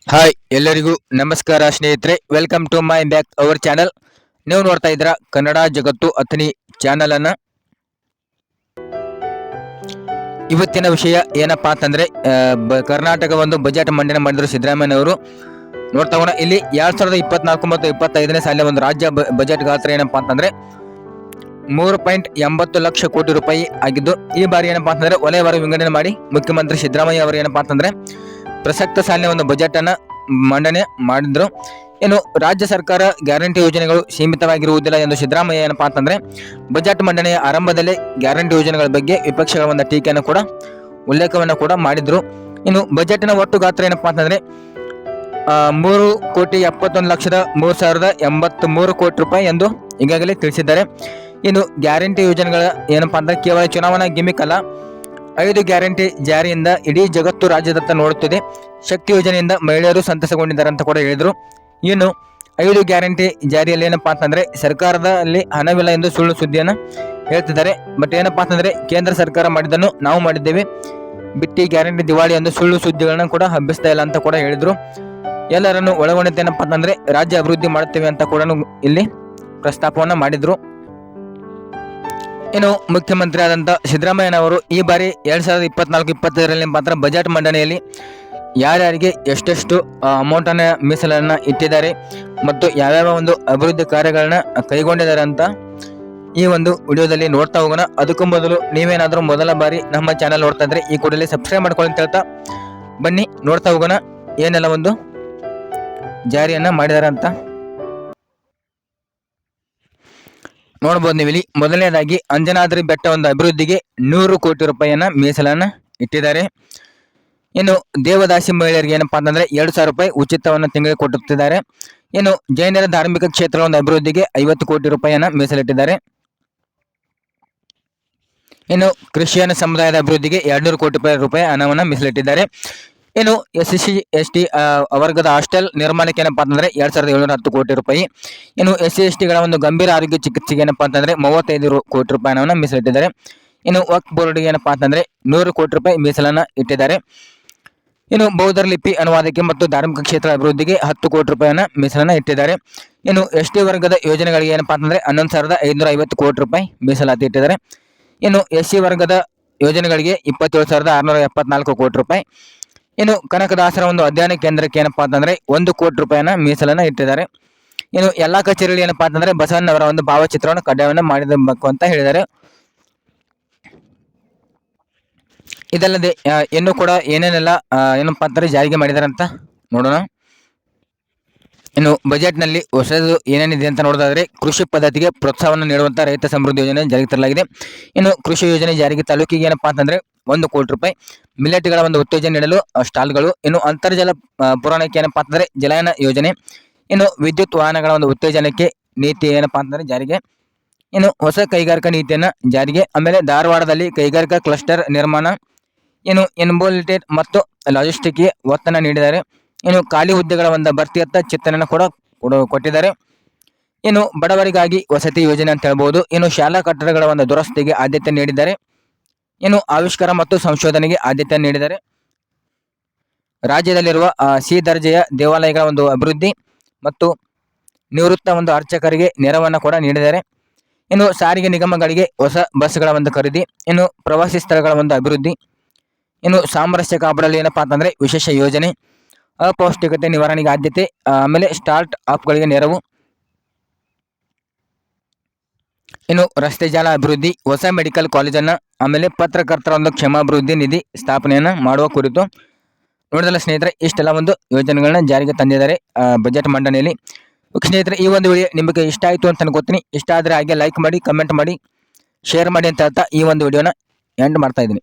Hi ಎಲ್ಲರಿಗೂ ನಮಸ್ಕಾರ ಸ್ನೇಹಿತರೆ, welcome to my back our channel. ನೀವು ನೋಡ್ತಾ ಇದ್ದೀರಾ ಕನ್ನಡ ಜಗತ್ತು ಅಥಣಿ ಚಾನಲ್ ಅನ್ನ. ಇವತ್ತಿನ ವಿಷಯ ಏನಪ್ಪಾ ಅಂತಂದ್ರೆ ಕರ್ನಾಟಕ ಒಂದು ಬಜೆಟ್ ಮಂಡನೆ ಮಾಡಿದ್ರು ಸಿದ್ದರಾಮಯ್ಯ ಅವರು. ನೋಡ್ತಾ ಹೋಗೋಣ, ಇಲ್ಲಿ 2024 ಮತ್ತು 25ನೇ ಸಾಲಿನ ಒಂದು ರಾಜ್ಯ ಬಜೆಟ್ ಗಾತ್ರ ಏನಪ್ಪಾ ಅಂತಂದ್ರೆ 3.80 ಲಕ್ಷ ಕೋಟಿ ರೂಪಾಯಿ ಆಗಿದ್ದು, ಈ ಬಾರಿ ಏನಪ್ಪಾ ಅಂತಂದ್ರೆ ವಲಯವಾರು ವಿಂಗಡಣೆ ಮಾಡಿ ಮುಖ್ಯಮಂತ್ರಿ ಸಿದ್ದರಾಮಯ್ಯ ಅವರು ಏನಪ್ಪಾ ಅಂತಂದ್ರೆ ಪ್ರಸಕ್ತ ಸಾಲಿನ ಒಂದು ಬಜೆಟ್ ಅನ್ನ ಮಂಡನೆ ಮಾಡಿದ್ರು. ಇನ್ನು ರಾಜ್ಯ ಸರ್ಕಾರ ಗ್ಯಾರಂಟಿ ಯೋಜನೆಗಳು ಸೀಮಿತವಾಗಿರುವುದಿಲ್ಲ ಎಂದು ಸಿದ್ದರಾಮಯ್ಯ ಏನಪ್ಪಾ ಅಂತಂದ್ರೆ ಬಜೆಟ್ ಮಂಡನೆಯ ಆರಂಭದಲ್ಲೇ ಗ್ಯಾರಂಟಿ ಯೋಜನೆಗಳ ಬಗ್ಗೆ ವಿಪಕ್ಷಗಳ ಒಂದು ಟೀಕೆಯನ್ನು ಕೂಡ ಉಲ್ಲೇಖವನ್ನು ಕೂಡ ಮಾಡಿದ್ರು. ಇನ್ನು ಬಜೆಟ್ನ ಒಟ್ಟು ಗಾತ್ರ ಏನಪ್ಪಾ ಅಂತಂದ್ರೆ 3,71,03,083 ಕೋಟಿ ರೂಪಾಯಿ ಎಂದು ಈಗಾಗಲೇ ತಿಳಿಸಿದ್ದಾರೆ. ಇನ್ನು ಗ್ಯಾರಂಟಿ ಯೋಜನೆಗಳ ಏನಪ್ಪಾ ಅಂದ್ರೆ ಕೇವಲ ಚುನಾವಣಾ ಗಿಮಿಕ್ ಅಲ್ಲ, 5 ಗ್ಯಾರಂಟಿ ಜಾರಿಯಿಂದ ಇಡೀ ಜಗತ್ತು ರಾಜ್ಯದತ್ತ ನೋಡುತ್ತಿದೆ. ಶಕ್ತಿ ಯೋಜನೆಯಿಂದ ಮಹಿಳೆಯರು ಸಂತಸಗೊಂಡಿದ್ದಾರೆ ಅಂತ ಕೂಡ ಹೇಳಿದ್ರು. ಇನ್ನು 5 ಗ್ಯಾರಂಟಿ ಜಾರಿಯಲ್ಲಿ ಏನಪ್ಪಾ ಅಂತಂದ್ರೆ ಸರ್ಕಾರದಲ್ಲಿ ಹಣವಿಲ್ಲ ಎಂದು ಸುಳ್ಳು ಸುದ್ದಿಯನ್ನು ಹೇಳ್ತಿದ್ದಾರೆ. ಬಟ್ ಏನಪ್ಪಾ ಅಂತಂದ್ರೆ ಕೇಂದ್ರ ಸರ್ಕಾರ ಮಾಡಿದ್ದನ್ನು ನಾವು ಮಾಡಿದ್ದೇವೆ, ಬಿಟ್ಟಿ ಗ್ಯಾರಂಟಿ ದಿವಾಳಿ ಎಂದು ಸುಳ್ಳು ಸುದ್ದಿಗಳನ್ನ ಕೂಡ ಹಬ್ಬಿಸ್ತಾ ಇಲ್ಲ ಅಂತ ಕೂಡ ಹೇಳಿದ್ರು. ಎಲ್ಲರನ್ನು ಒಳಗೊಂಡಂತೆ ಏನಪ್ಪಾ ಅಂತಂದ್ರೆ ರಾಜ್ಯ ಅಭಿವೃದ್ಧಿ ಮಾಡುತ್ತೇವೆ ಅಂತ ಕೂಡ ಇಲ್ಲಿ ಪ್ರಸ್ತಾಪವನ್ನ ಮಾಡಿದ್ರು. ಇನ್ನು ಮುಖ್ಯಮಂತ್ರಿ ಆದಂಥ ಸಿದ್ದರಾಮಯ್ಯನವರು ಈ ಬಾರಿ 2024-25ರಲ್ಲಿ ಮಾತ್ರ ಬಜೆಟ್ ಮಂಡನೆಯಲ್ಲಿ ಯಾರ್ಯಾರಿಗೆ ಎಷ್ಟೆಷ್ಟು ಅಮೌಂಟನ್ನು ಮೀಸಲನ್ನು ಇಟ್ಟಿದ್ದಾರೆ ಮತ್ತು ಯಾವ್ಯಾವ ಒಂದು ಅಭಿವೃದ್ಧಿ ಕಾರ್ಯಗಳನ್ನ ಕೈಗೊಂಡಿದ್ದಾರೆ ಅಂತ ಈ ಒಂದು ವಿಡಿಯೋದಲ್ಲಿ ನೋಡ್ತಾ ಹೋಗೋಣ. ಅದಕ್ಕೂ ಮೊದಲು ನೀವೇನಾದರೂ ಮೊದಲ ಬಾರಿ ನಮ್ಮ ಚಾನಲ್ ನೋಡ್ತಾ ಇದ್ರೆ ಈ ಕೂಡಲೇ ಸಬ್ಸ್ಕ್ರೈಬ್ ಮಾಡ್ಕೊಳ್ಳಿ ಅಂತ ಹೇಳ್ತಾ ಬನ್ನಿ ನೋಡ್ತಾ ಹೋಗೋಣ ಏನೆಲ್ಲ ಒಂದು ಜಾರಿಯನ್ನು ಮಾಡಿದ್ದಾರೆ ಅಂತ ನೋಡ್ಬೋದು. ನೀವು ಇಲ್ಲಿ ಮೊದಲನೇದಾಗಿ ಅಂಜನಾದ್ರಿ ಬೆಟ್ಟ ಒಂದು ಅಭಿವೃದ್ಧಿಗೆ 100 ಕೋಟಿ ರೂಪಾಯಿಯನ್ನ ಮೀಸಲನ್ನ ಇಟ್ಟಿದ್ದಾರೆ. ಇನ್ನು ದೇವದಾಸಿ ಮಹಿಳೆಯರಿಗೆ ಏನಪ್ಪಾ ಅಂತಂದ್ರೆ 2,000 ರೂಪಾಯಿ ಉಚಿತವನ್ನು ತಿಂಗಳಿಗೆ ಕೊಟ್ಟುತ್ತಿದ್ದಾರೆ. ಇನ್ನು ಜೈನರ ಧಾರ್ಮಿಕ ಕ್ಷೇತ್ರ ಒಂದು ಅಭಿವೃದ್ಧಿಗೆ 50 ಕೋಟಿ ರೂಪಾಯಿಯನ್ನ ಮೀಸಲಿಟ್ಟಿದ್ದಾರೆ. ಇನ್ನು ಕ್ರಿಶ್ಚಿಯನ್ ಸಮುದಾಯದ ಅಭಿವೃದ್ಧಿಗೆ 200 ಕೋಟಿ ರೂಪಾಯಿ ಹಣವನ್ನು ಮೀಸಲಿಟ್ಟಿದ್ದಾರೆ. ಇನ್ನು SC ST ವರ್ಗದ ಹಾಸ್ಟೆಲ್ ನಿರ್ಮಾಣಕ್ಕೆ ಏನಪ್ಪಾ ಅಂತಂದ್ರೆ 2,710 ಕೋಟಿ ರೂಪಾಯಿ. ಇನ್ನು SC ST ಗಳ ಒಂದು ಗಂಭೀರ ಆರೋಗ್ಯ ಚಿಕಿತ್ಸೆಗೆ ಏನಪ್ಪಾ ಅಂತಂದ್ರೆ 35 ಕೋಟಿ ರೂಪಾಯಿ ಹಣವನ್ನು ಮೀಸಲಿಟ್ಟಿದ್ದಾರೆ. ಇನ್ನು ವಕ್ಫ್ ಬೋರ್ಡ್ಗೆ ಏನಪ್ಪಾ ಅಂತಂದ್ರೆ 100 ಕೋಟಿ ರೂಪಾಯಿ ಮೀಸಲನ್ನ ಇಟ್ಟಿದ್ದಾರೆ. ಇನ್ನು ಬೌದ್ಧ ಲಿಪಿ ಅನುವಾದಕ್ಕೆ ಮತ್ತು ಧಾರ್ಮಿಕ ಕ್ಷೇತ್ರ ಅಭಿವೃದ್ಧಿಗೆ 10 ಕೋಟಿ ರೂಪಾಯಿಯನ್ನ ಮೀಸಲನ್ನ ಇಟ್ಟಿದ್ದಾರೆ. ಇನ್ನು ST ವರ್ಗದ ಯೋಜನೆಗಳಿಗೆ ಏನಪ್ಪಾ ಅಂತಂದ್ರೆ 11,550 ಕೋಟಿ ರೂಪಾಯಿ ಮೀಸಲಾತಿ ಇಟ್ಟಿದ್ದಾರೆ. ಇನ್ನು SC ವರ್ಗದ ಯೋಜನೆಗಳಿಗೆ 27,674 ಕೋಟಿ ರೂಪಾಯಿ. ಇನ್ನು ಕನಕದಾಸರ ಒಂದು ಅಧ್ಯಯನ ಕೇಂದ್ರಕ್ಕೆ ಏನಪ್ಪಾ ಅಂತಂದ್ರೆ 1 ಕೋಟಿ ರೂಪಾಯಿಯನ್ನ ಮೀಸಲನ್ನ ಇಟ್ಟಿದ್ದಾರೆ. ಇನ್ನು ಎಲ್ಲಾ ಕಚೇರಿಯಲ್ಲಿ ಏನಪ್ಪಾ ಅಂತಂದ್ರೆ ಬಸವಣ್ಣವರ ಒಂದು ಭಾವಚಿತ್ರವನ್ನು ಕಡ್ಡಾಯವನ್ನು ಮಾಡಿರಬೇಕು ಅಂತ ಹೇಳಿದ್ದಾರೆ. ಇದಲ್ಲದೆ ಇನ್ನು ಕೂಡ ಏನೇನೆಲ್ಲ ಏನಪ್ಪಾ ಅಂತಾರೆ ಜಾರಿಗೆ ಮಾಡಿದ್ದಾರೆ ಅಂತ ನೋಡೋಣ. ಇನ್ನು ಬಜೆಟ್ ನಲ್ಲಿ ಹೊಸದು ಏನೇನಿದೆ ಅಂತ ನೋಡೋದಾದ್ರೆ ಕೃಷಿ ಪದ್ಧತಿಗೆ ಪ್ರೋತ್ಸಾಹವನ್ನು ನೀಡುವಂತ ರೈತ ಸಮೃದ್ಧಿ ಯೋಜನೆ ಜಾರಿಗೆ ತರಲಾಗಿದೆ. ಇನ್ನು ಕೃಷಿ ಯೋಜನೆ ಜಾರಿಗೆ ತಾಲೂಕಿಗೆ ಏನಪ್ಪಾ ಅಂತಂದ್ರೆ 1 ಕೋಟಿ ರೂಪಾಯಿ. ಮಿಲೆಟ್ಗಳ ಒಂದು ಉತ್ತೇಜನ ನೀಡಲು ಸ್ಟಾಲ್ಗಳು. ಇನ್ನು ಅಂತರ್ಜಲ ಪೂರೈಕೆ ಏನಪ್ಪಾ ಅಂತಂದ್ರೆ ಜಲಯಾನ ಯೋಜನೆ. ಇನ್ನು ವಿದ್ಯುತ್ ವಾಹನಗಳ ಒಂದು ಉತ್ತೇಜನಕ್ಕೆ ನೀತಿ ಏನಪ್ಪಾ ಅಂತಂದ್ರೆ ಜಾರಿಗೆ. ಇನ್ನು ಹೊಸ ಕೈಗಾರಿಕಾ ನೀತಿಯನ್ನ ಜಾರಿಗೆ. ಆಮೇಲೆ ಧಾರವಾಡದಲ್ಲಿ ಕೈಗಾರಿಕಾ ಕ್ಲಸ್ಟರ್ ನಿರ್ಮಾಣ. ಇನ್ನು ಇನ್ಬೋಲಿಟೇಟ್ ಮತ್ತು ಲಾಜಿಸ್ಟಿಕ್ಗೆ ಒತ್ತನ್ನು ನೀಡಿದ್ದಾರೆ. ಇನ್ನು ಖಾಲಿ ಹುದ್ದೆಗಳ ಒಂದು ಭರ್ತಿಯತ್ತ ಚಿತ್ರಣ ಕೂಡ ಕೊಟ್ಟಿದ್ದಾರೆ. ಇನ್ನು ಬಡವರಿಗಾಗಿ ವಸತಿ ಯೋಜನೆ ಅಂತ ಹೇಳ್ಬೋದು. ಇನ್ನು ಶಾಲಾ ಕಟ್ಟಡಗಳ ಒಂದು ದುರಸ್ತಿಗೆ ಆದ್ಯತೆ ನೀಡಿದ್ದಾರೆ. ಇನ್ನು ಆವಿಷ್ಕಾರ ಮತ್ತು ಸಂಶೋಧನೆಗೆ ಆದ್ಯತೆ ನೀಡಿದ್ದಾರೆ. ರಾಜ್ಯದಲ್ಲಿರುವ C ದರ್ಜೆಯ ದೇವಾಲಯಗಳ ಒಂದು ಅಭಿವೃದ್ಧಿ ಮತ್ತು ನಿವೃತ್ತ ಒಂದು ಅರ್ಚಕರಿಗೆ ನೆರವನ್ನು ಕೂಡ ನೀಡಿದ್ದಾರೆ. ಇನ್ನು ಸಾರಿಗೆ ನಿಗಮಗಳಿಗೆ ಹೊಸ ಬಸ್ಗಳ ಒಂದು ಖರೀದಿ. ಇನ್ನು ಪ್ರವಾಸಿ ಸ್ಥಳಗಳ ಒಂದು ಅಭಿವೃದ್ಧಿ. ಇನ್ನು ಸಾಮರಸ್ಯ ಕಾಪಾಡಲು ಏನಪ್ಪಾ ಅಂತಂದ್ರೆ ವಿಶೇಷ ಯೋಜನೆ. ಅಪೌಷ್ಟಿಕತೆ ನಿವಾರಣೆಗೆ ಆದ್ಯತೆ. ಆಮೇಲೆ ಸ್ಟಾರ್ಟ್ ಅಪ್ಗಳಿಗೆ ನೆರವು. ಇನ್ನು ರಸ್ತೆ ಜಾಲ ಅಭಿವೃದ್ಧಿ, ಹೊಸ ಮೆಡಿಕಲ್ ಕಾಲೇಜನ್ನು, ಆಮೇಲೆ ಪತ್ರಕರ್ತರ ಒಂದು ಕ್ಷೇಮಾಭಿವೃದ್ಧಿ ನಿಧಿ ಸ್ಥಾಪನೆಯನ್ನು ಮಾಡುವ ಕುರಿತು ನೋಡಿದಲ್ಲ ಸ್ನೇಹಿತರೆ. ಇಷ್ಟೆಲ್ಲ ಒಂದು ಯೋಜನೆಗಳನ್ನ ಜಾರಿಗೆ ತಂದಿದ್ದಾರೆ ಬಜೆಟ್ ಮಂಡನೆಯಲ್ಲಿ. ಸ್ನೇಹಿತರೆ, ಈ ಒಂದು ವಿಡಿಯೋ ನಿಮಗೆ ಇಷ್ಟ ಆಯಿತು ಅಂತ ಅನ್ಕೋತೀನಿ. ಇಷ್ಟ ಆದರೆ ಹಾಗೆ ಲೈಕ್ ಮಾಡಿ, ಕಮೆಂಟ್ ಮಾಡಿ, ಶೇರ್ ಮಾಡಿ ಅಂತ ಹೇಳ್ತಾ ಈ ಒಂದು ವಿಡಿಯೋನ ಎಂಡ್ ಮಾಡ್ತಾ ಇದ್ದೀನಿ.